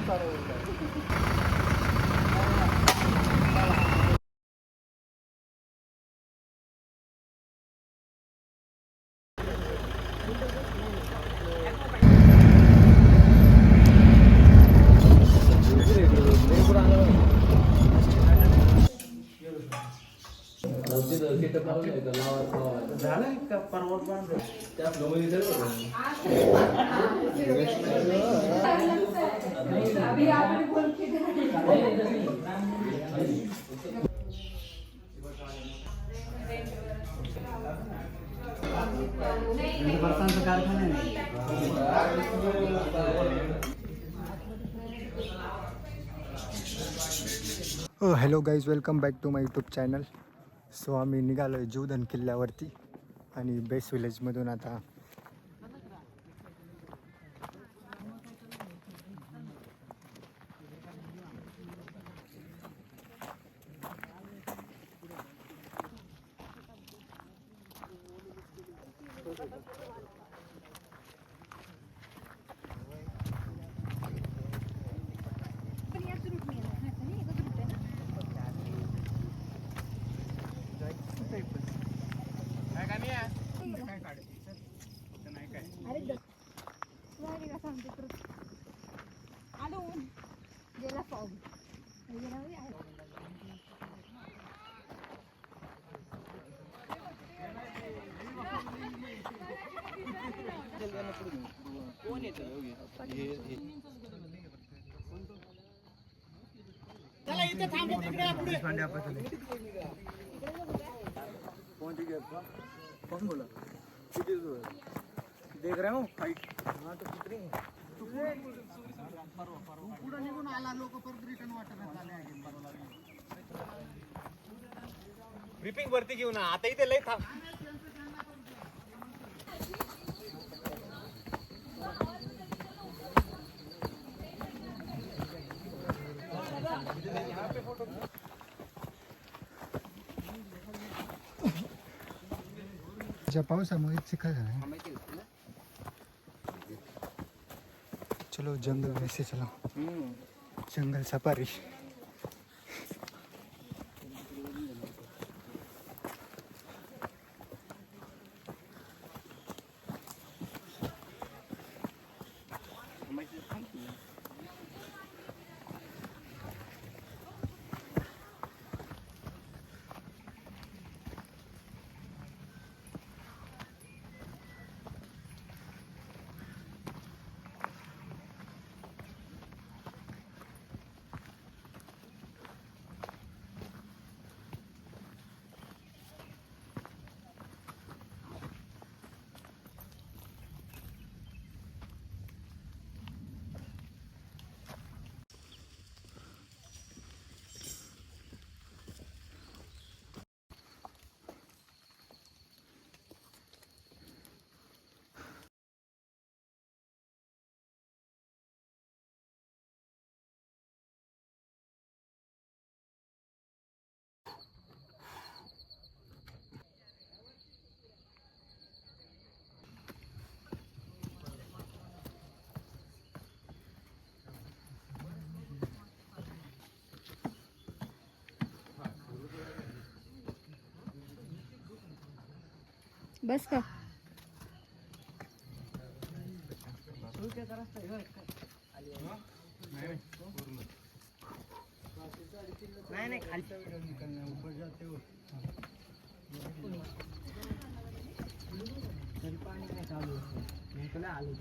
Hello guys, welcome back to my YouTube channel. So आम्ही निघालो आहे जीवधन किल्ल्यावरती आणि बेस विलेजमधून आता देख रहे हो फाइट. हाँ तो कितनी पुढे निघून आला लोक परत रिटर्न वाटत आले. ब्रीफिंग वरती घेऊ ना आता इथे लय थांब. पावसामुळे चिखल झाला. चलो जंगल में से चलो. जंगल सफारी. बस का नाही नाही खाली पाणी नाही चालू तुला आलो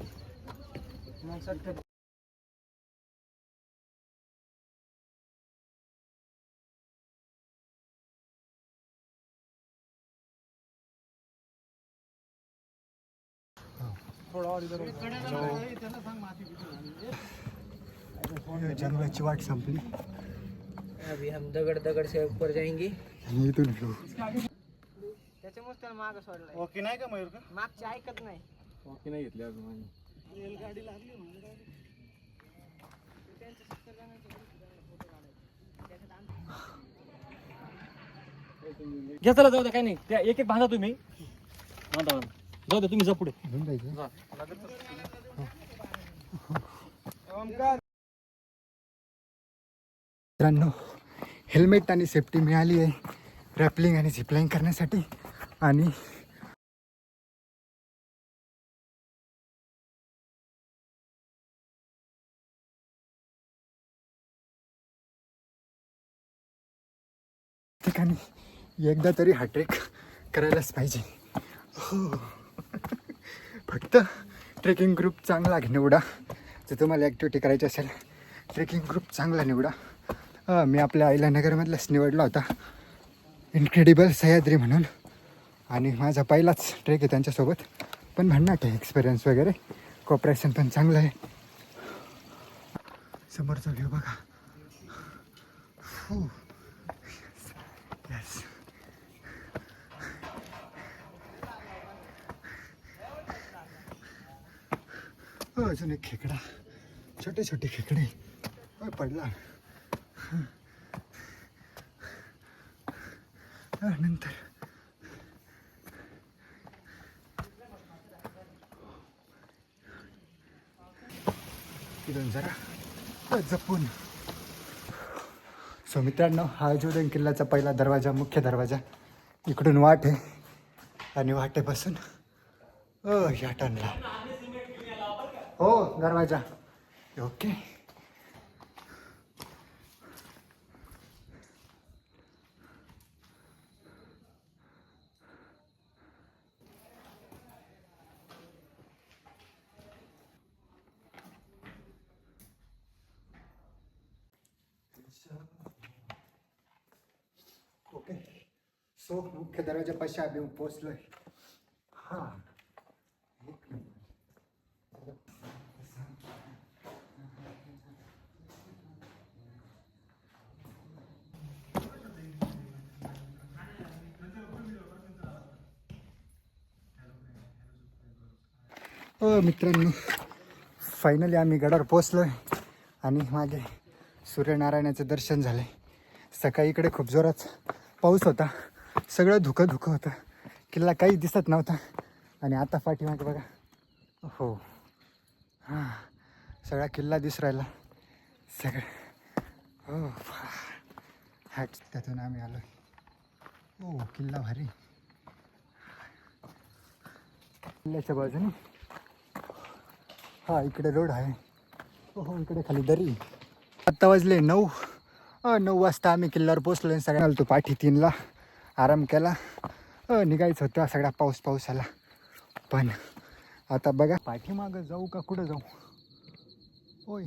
मग सर. जंगलाची वाट संपली. अभी हम दगड दगड से ऊपर जाएंगे. इथून त्याच्यामुळे त्याला माग सोडलाय. ओके नाही का मयूर का मागचे ऐकत नाही. ओके नाही घेतले अजून माझी. रेलगाडी लागली घ्या चला जाऊ द्या काय नाही त्या एक एक बांधा तुम्ही बांधा जाऊ द्या तुम्ही जा पुढे. घेऊन जायचं. मित्रांनो हेल्मेट आणि सेफ्टी मिळाली आहे रॅपलिंग आणि झिपलाईन करण्यासाठी. आणि ठिकाणी एकदा तरी हा ट्रेक करायलाच पाहिजे. हो फक्त ट्रेकिंग ग्रुप चांगला निवडा. जर तुम्हाला ॲक्टिव्हिटी करायची असेल ट्रेकिंग ग्रुप चांगला निवडा. मी आपल्या आईला नगरमधलाच निवडला होता इन्क्रेडिबल सह्याद्री म्हणून. आणि माझा पहिलाच ट्रेक आहे त्यांच्यासोबत. पण भन्नाट आहे एक्सपिरियन्स वगैरे. कॉपरेशन पण चांगलं आहे. समोरचा व्ह्यू बघा. येस अजून एक खेकडा. छोटे छोटे खेकडे पडला. नंतर तिथून जरा जपून. सो मित्रांनो हा जोधन किल्ल्याचा पहिला दरवाजा मुख्य दरवाजा. इकडून वाट आहे आणि वाटेपासून ह्या टर्नला हो दरवाजा. Okay okay. सो मुख्य दरवाजापाशी आम्ही पोचलोय. हां मित्रांनो फायनली आम्ही गडावर पोचलो आहे. आणि मागे सूर्यनारायणाचं दर्शन झालं आहे. सकाळी इकडे खूप जोरात पाऊस होता. सगळं धुकं धुकं होतं. किल्ला काही दिसत नव्हता. आणि आता पाठीमागे बघा. हो हां सगळा किल्ला दिसू राहिला सगळं. हो हॅट त्यातून आम्ही आलो. हो किल्ला भारी. किल्ल्याच्या बाजूने हा इकडे रोड आहे. हो इकडे खाली दरी. आत्ता वाजले 9. 9 वाजता आम्ही किल्ल्यावर पोचलो. सगळ्यांना तो पाठी 3ला आराम केला. निघायचं होतं. सगळा पाऊस आला. पण आता बघा पाठीमागं जाऊ का कुठं जाऊ. होय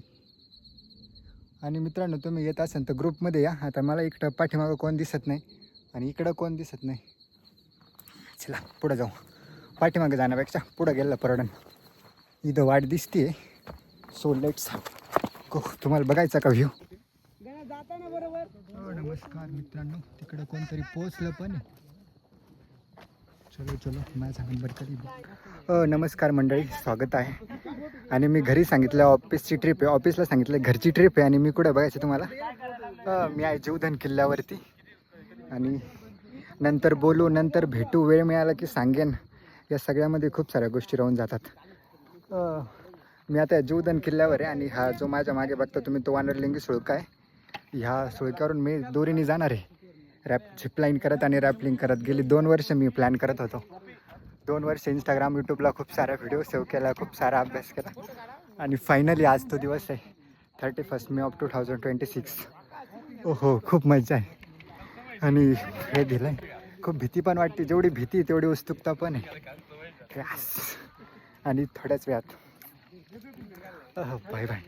आणि मित्रांनो तुम्ही येत असाल तर ग्रुपमध्ये या. आता मला इकडं पाठीमागं कोण दिसत नाही आणि इकडं कोण दिसत नाही. चला पुढं जाऊ. पाठीमागं जाण्यापेक्षा पुढं गेलं परवडन. इथं वाट दिसते. So let's go. तुम्हाला बघायचा का व्ह्यू. नमस्कार मित्रांनो तिकडं कोणतरी पोचलं पण. चलो माझा नंबर कधी. नमस्कार मंडळी स्वागत आहे. आणि मी घरी सांगितलं ऑफिसची ट्रिप आहे. ऑफिसला सांगितलं घरची ट्रिप आहे. आणि मी कुठं बघायचं तुम्हाला. मी आहे जीवधन किल्ल्यावरती. आणि नंतर बोलू नंतर भेटू वेळ मिळाला की सांगेन. या सगळ्यामध्ये खूप साऱ्या गोष्टी राहून जातात. मी आता जीवधन किल्ल्यावर आहे. आणि हा जो माझ्या मागे बघता तुम्ही तो वानरलिंगी सुळका आहे. ह्या सुळक्यावरून मी दोरीने जाणार आहे. झिपलाईन करत आणि रॅपलिंग करत. गेली 2 वर्ष मी प्लॅन करत होतो. 2 वर्ष इंस्टाग्राम यूट्यूबला खूप सारा व्हिडिओ सेव्ह केला. खूप सारा अभ्यास केला. आणि फायनली आज तो दिवस आहे 31 मे 2026. ओहो खूप मजा आहे. आणि हे दिलं आहे. खूप भीती पण वाटते. जेवढी भीती तेवढी उत्सुकता पण आहे. यस. आणि थोड्याच वेळात बाय बाय.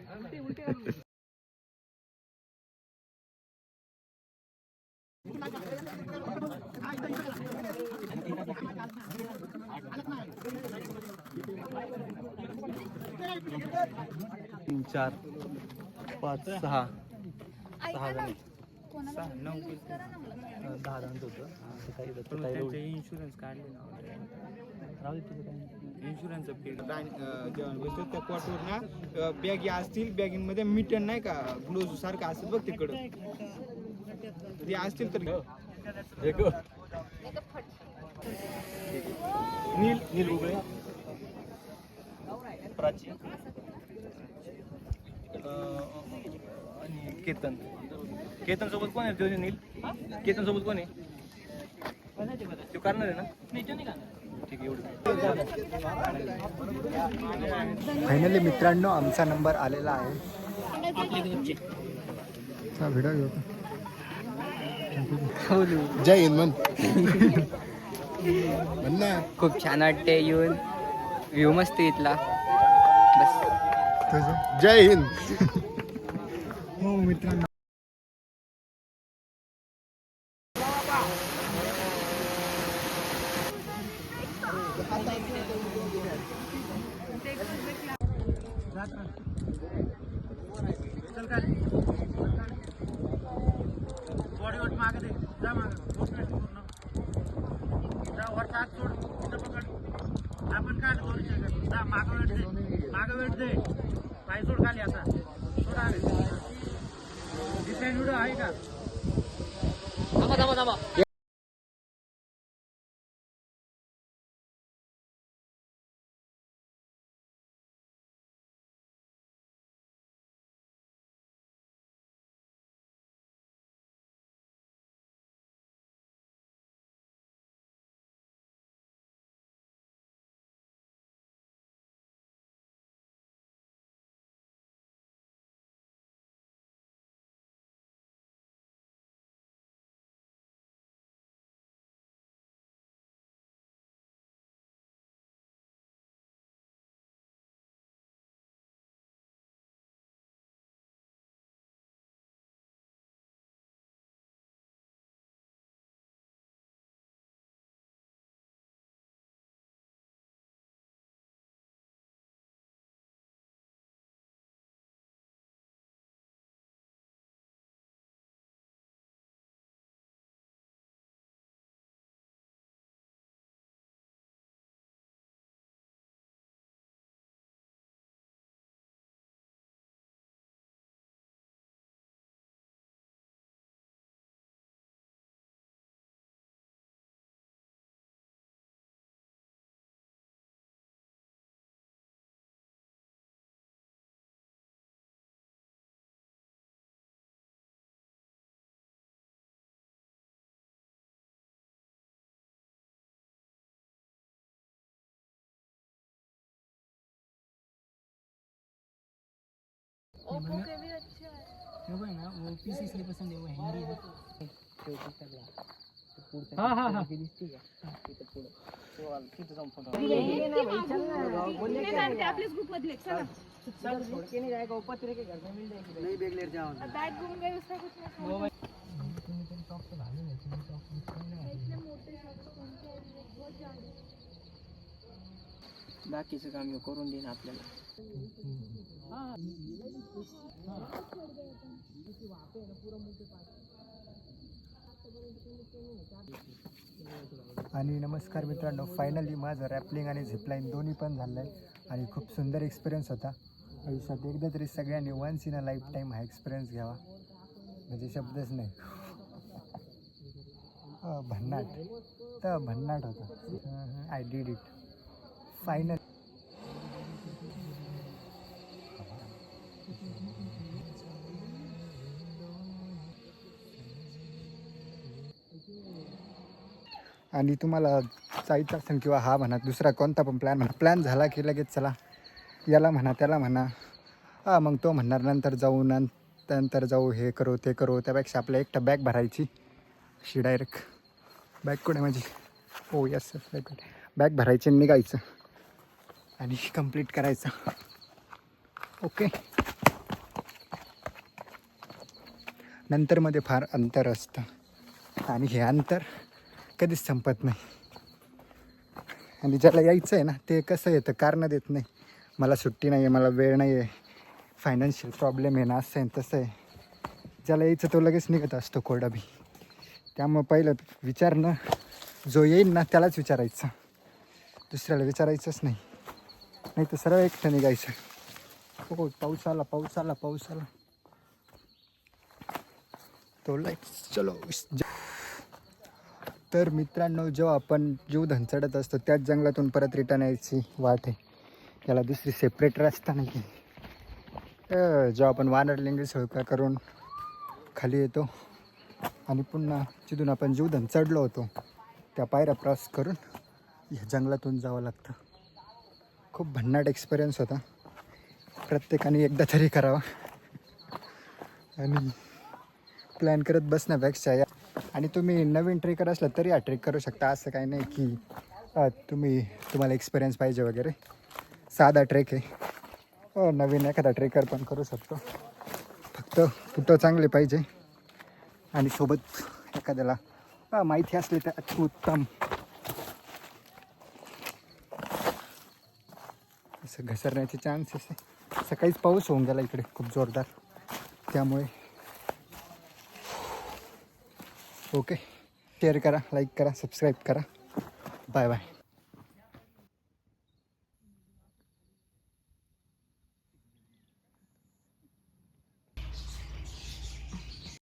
तीन, 4, 5, 6 जण. 10 जणांचं होतं. इन्शुरन्स काढले ना. इन्शुरन्स त्या क्वार्टवर ना बॅगी असतील. बॅगिंगमध्ये मिटन नाही का ग्लोज सारखं असतं बघ तिकडं. ते असतील तर नील उगळे प्राची आणि केतन केतन सोबत कोण आहे? तो नील केतन सोबत कोण आहे? तो करणार आहे ना? ठीक आहे एवढं. फायनली मित्रांनो आमचा नंबर आलेला आहे. व्हिडिओ घेऊ का? जय हिंद म्हण ना. खूप छान वाटते येऊन. व्ह्यू मस्त इथला. बस तुझं जय हिंद. हो मित्रांनो आपल्याच ग्रुप मधले चला बाकीचं काम करून देईन आपल्याला. आणि नमस्कार मित्रांनो, फायनली माझं रॅपलिंग आणि झिपलाईन दोन्ही पण झालं आहे आणि खूप सुंदर एक्सपिरियन्स होता. आयुष्यात एकदा तरी सगळ्यांनी once in a lifetime हा एक्सपिरियन्स घ्यावा, म्हणजे शब्दच नाही. भन्नाट होता. I did it final. आणि तुम्हाला जायचं असेल किंवा हा म्हणा दुसरा कोणता पण प्लॅन झाला की लगेच चला याला म्हणा त्याला म्हणा, मग तो म्हणणार नंतर जाऊ हे करू ते करू. त्यापेक्षा आपल्या एकटं बॅग भरायची अशी डायरेक्ट. बॅग कुठे माझी? हो यस बॅग भरायची आणि निघायचं आणि कंप्लीट करायचं. ओके. नंतरमध्ये फार अंतर असतं आणि हे अंतर कधीच संपत नाही. आणि ज्याला यायचं आहे ना ते कसं येतं, कारणं देत नाही. मला सुट्टी नाही आहे, मला वेळ नाही आहे, फायनान्शियल प्रॉब्लेम आहे ना, असं आहे तसं आहे. ज्याला यायचं तो लगेच निघत असतो कोरडा बी. त्यामुळं पहिलं विचारणं, जो येईल ना त्यालाच विचारायचं, दुसऱ्याला विचारायचंच नाही. नाही तर सरळ एकटं निघायचं. हो पाऊस आला. तो लाईट चलो. तर मित्रांनो, जेव्हा आपण जीवधन चढत असतो त्याच जंगलातून परत रिटर्न यायची वाट आहे. याला दुसरी सेपरेट रस्ता नाही. जेव्हा आपण वानरलिंगी सुळका करून खाली येतो आणि पुन्हा तिथून आपण जीवधन चढलो होतो त्या पायऱ्या क्रॉस करून या जंगलातून जावं लागतं. खूप भन्नाट एक्सपिरियन्स होता. प्रत्येकाने एकदा तरी करावा आणि प्लॅन करत बसण्यापेक्षा या. आणि तुम्ही नवीन ट्रेकर असला तरी हा ट्रेक करू शकता. असं काही नाही की तुम्हाला एक्सपिरियन्स पाहिजे वगैरे. साधा ट्रेक आहे. नवीन एखादा ट्रेकर पण करू शकतो. फक्त फोटो चांगले पाहिजे आणि सोबत एखाद्याला माहिती असली तर अत्युत्तम. असं घसरण्याचे चान्सेस आहे. सकाळीच पाऊस होऊन गेला इकडे खूप जोरदार, त्यामुळे ओके. शेअर करा, लाईक करा, सबस्क्राईब करा. Bye bye.